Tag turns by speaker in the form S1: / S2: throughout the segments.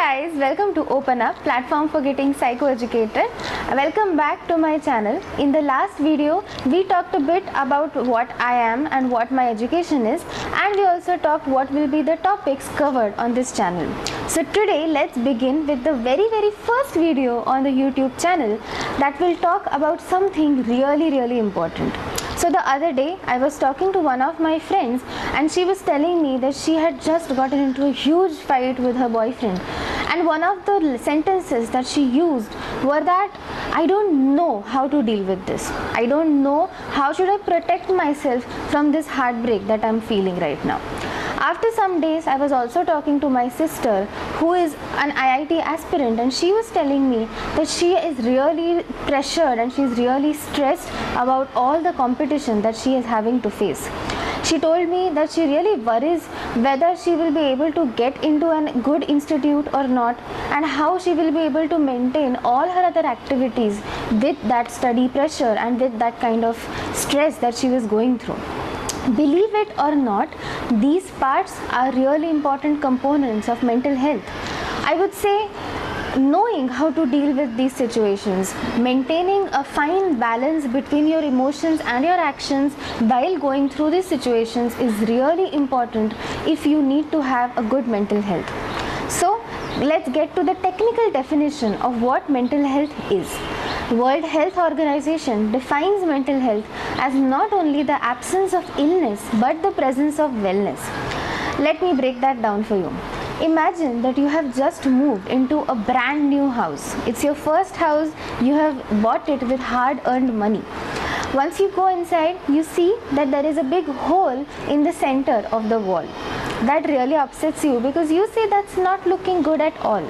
S1: guys, welcome to Open Up, platform for getting psychoeducated. Welcome back to my channel. In the last video, we talked a bit about what I am and what my education is, and we also talked what will be the topics covered on this channel. So today, let's begin with the very first video on the YouTube channel that will talk about something really important. So the other day, I was talking to one of my friends and she was telling me that she had just gotten into a huge fight with her boyfriend. And one of the sentences that she used were that, I don't know how to deal with this. I don't know how should I protect myself from this heartbreak that I'm feeling right now. After some days, I was also talking to my sister who is an IIT aspirant, and she was telling me that she is really pressured and she's really stressed about all the competition that she is having to face. She told me that she really worries whether she will be able to get into a good institute or not, and how she will be able to maintain all her other activities with that study pressure and with that kind of stress that she was going through. Believe it or not, these parts are really important components of mental health. I would say knowing how to deal with these situations, maintaining a fine balance between your emotions and your actions while going through these situations is really important if you need to have a good mental health. So let's get to the technical definition of what mental health is. World Health Organization defines mental health as not only the absence of illness but the presence of wellness. Let me break that down for you. Imagine that you have just moved into a brand new house. It's your first house, you have bought it with hard-earned money. Once you go inside, you see that there is a big hole in the center of the wall. That really upsets you because you see that's not looking good at all.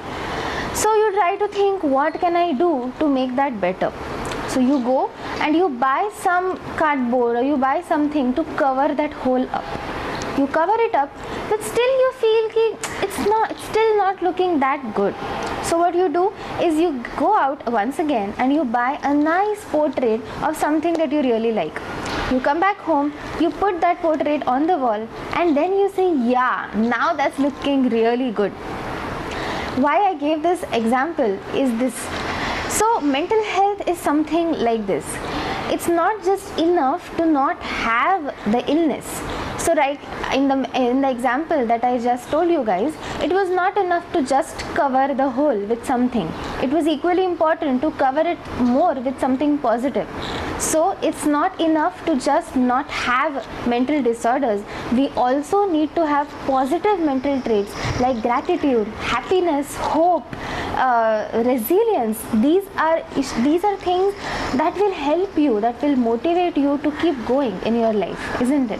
S1: So you try to think, what can I do to make that better? So you go and you buy some cardboard or you buy something to cover that hole up. You cover it up, but still you feel it's still not looking that good. So what you do is you go out once again and you buy a nice portrait of something that you really like. You come back home, you put that portrait on the wall, and then you say, yeah, now that's looking really good. Why I gave this example is this. So mental health is something like this. It's not just enough to not have the illness. So right in the example that I just told you guys, it was not enough to just cover the hole with something. It was equally important to cover it more with something positive. So it's not enough to just not have mental disorders. We also need to have positive mental traits like gratitude, happiness, hope, resilience. These are things that will help you, that will motivate you to keep going in your life, isn't it?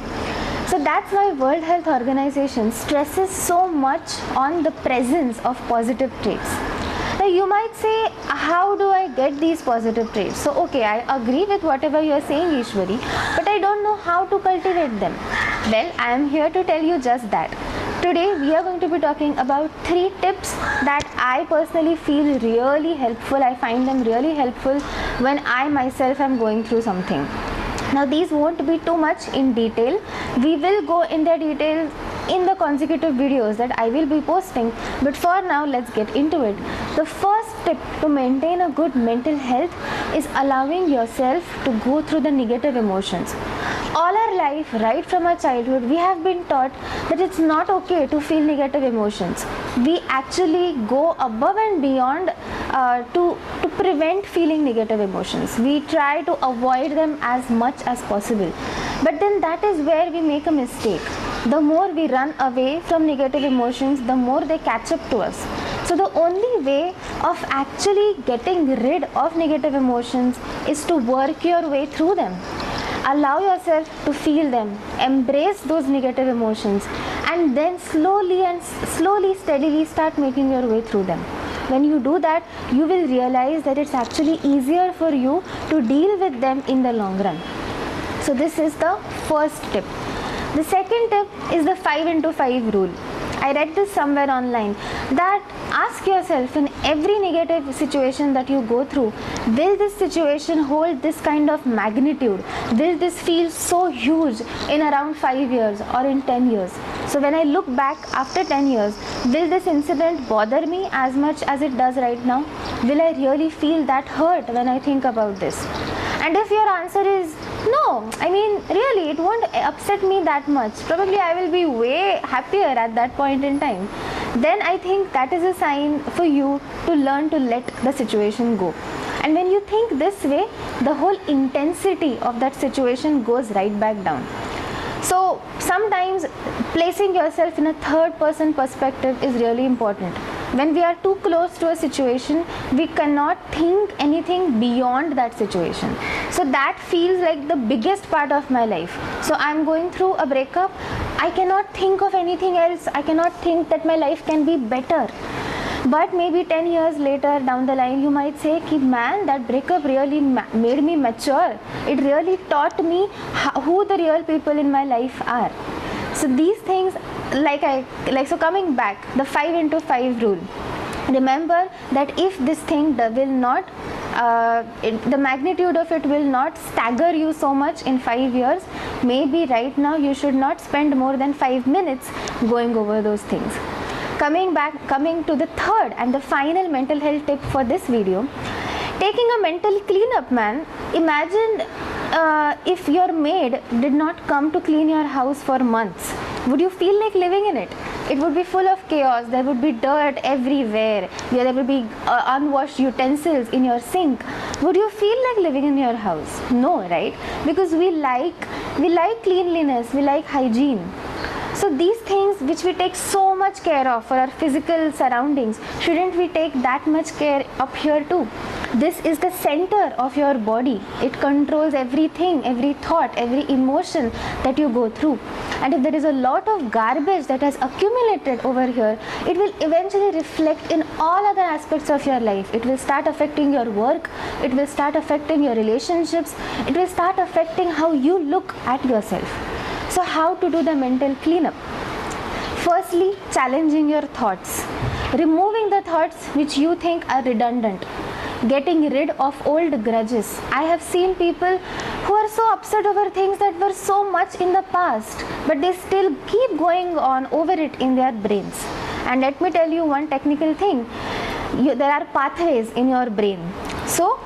S1: So that's why World Health Organization stresses so much on the presence of positive traits. Now you might say, how do I get these positive traits? So okay, I agree with whatever you are saying, Ishwari, but I don't know how to cultivate them. Well, I am here to tell you just that. Today we are going to be talking about 3 tips that I personally feel really helpful. I find them really helpful when I myself am going through something. Now these won't be too much in detail. We will go in the details in the consecutive videos that I will be posting, but for now let's get into it. The first tip to maintain a good mental health is allowing yourself to go through the negative emotions. All our life, right from our childhood, we have been taught that it's not okay to feel negative emotions. We actually go above and beyond to prevent feeling negative emotions. We try to avoid them as much as possible. But then that is where we make a mistake. The more we run away from negative emotions, the more they catch up to us. So the only way of actually getting rid of negative emotions is to work your way through them. Allow yourself to feel them, embrace those negative emotions, and then slowly, steadily start making your way through them. When you do that, you will realize that it's actually easier for you to deal with them in the long run. So this is the first tip. The second tip is the 5 into 5 rule. I read this somewhere online, that ask yourself, in every negative situation that you go through, will this situation hold this kind of magnitude? Will this feel so huge in around 5 years or in 10 years? So when I look back after 10 years, will this incident bother me as much as it does right now? Will I really feel that hurt when I think about this? And if your answer is no, I mean really it won't upset me that much, probably I will be way happier at that point in time, then I think that is a sign for you to learn to let the situation go. And when you think this way, the whole intensity of that situation goes right back down. So sometimes placing yourself in a third person perspective is really important. When we are too close to a situation, we cannot think anything beyond that situation. So that feels like the biggest part of my life. So I'm going through a breakup, I cannot think of anything else, I cannot think that my life can be better. But maybe 10 years later down the line, you might say, man, that breakup really made me mature. It really taught me who the real people in my life are. So these things, so coming back, the 5 into 5 rule. Remember that if this thing will not, the magnitude of it will not stagger you so much in 5 years, maybe right now you should not spend more than 5 minutes going over those things. Coming to the third and the final mental health tip for this video, taking a mental cleanup, man. Imagine if your maid did not come to clean your house for months. Would you feel like living in it? It would be full of chaos, there would be dirt everywhere, there would be unwashed utensils in your sink. Would you feel like living in your house? No, right? Because we like cleanliness, we like hygiene. So these things which we take so much care of for our physical surroundings, shouldn't we take that much care up here too? This is the center of your body. It controls everything, every thought, every emotion that you go through. And if there is a lot of garbage that has accumulated over here, it will eventually reflect in all other aspects of your life. It will start affecting your work, it will start affecting your relationships, it will start affecting how you look at yourself. So how to do the mental cleanup? Firstly, challenging your thoughts. Removing the thoughts which you think are redundant. Getting rid of old grudges. I have seen people who are so upset over things that were so much in the past, but they still keep going on over it in their brains. And let me tell you one technical thing. There are pathways in your brain. So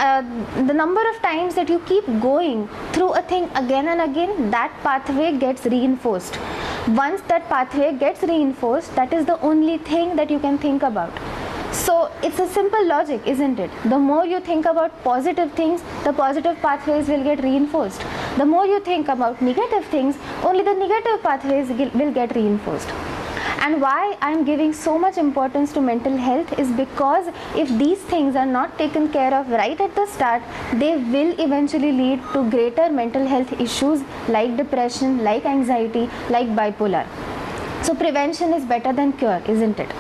S1: the number of times that you keep going through a thing again and again, that pathway gets reinforced. Once that pathway gets reinforced, that is the only thing that you can think about. So it's a simple logic, isn't it? The more you think about positive things, the positive pathways will get reinforced. The more you think about negative things, only the negative pathways will get reinforced. And why I'm giving so much importance to mental health is because if these things are not taken care of right at the start, they will eventually lead to greater mental health issues like depression, like anxiety, like bipolar. So prevention is better than cure, isn't it?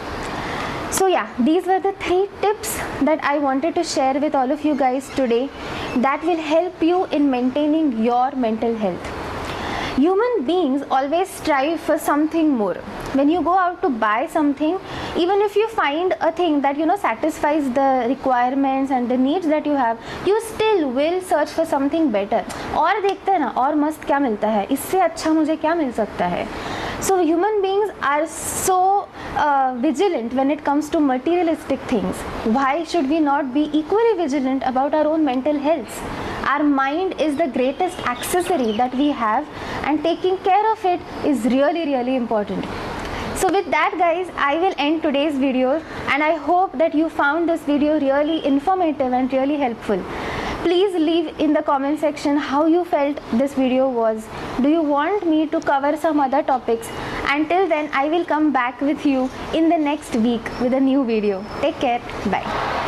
S1: So yeah, these were the 3 tips that I wanted to share with all of you guys today that will help you in maintaining your mental health. Human beings always strive for something more. When you go out to buy something, even if you find a thing that satisfies the requirements and the needs that you have, you still will search for something better. और देखते हैं ना, और मस्त क्या मिलता है, इससे अच्छा मुझे क्या मिल सकता है. So human beings are so vigilant when it comes to materialistic things. Why should we not be equally vigilant about our own mental health? Our mind is the greatest accessory that we have, and taking care of it is really, really important. So with that guys, I will end today's video, and I hope that you found this video really informative and really helpful. Please leave in the comment section how you felt this video was. Do you want me to cover some other topics? Until then, I will come back with you in the next week with a new video. Take care. Bye.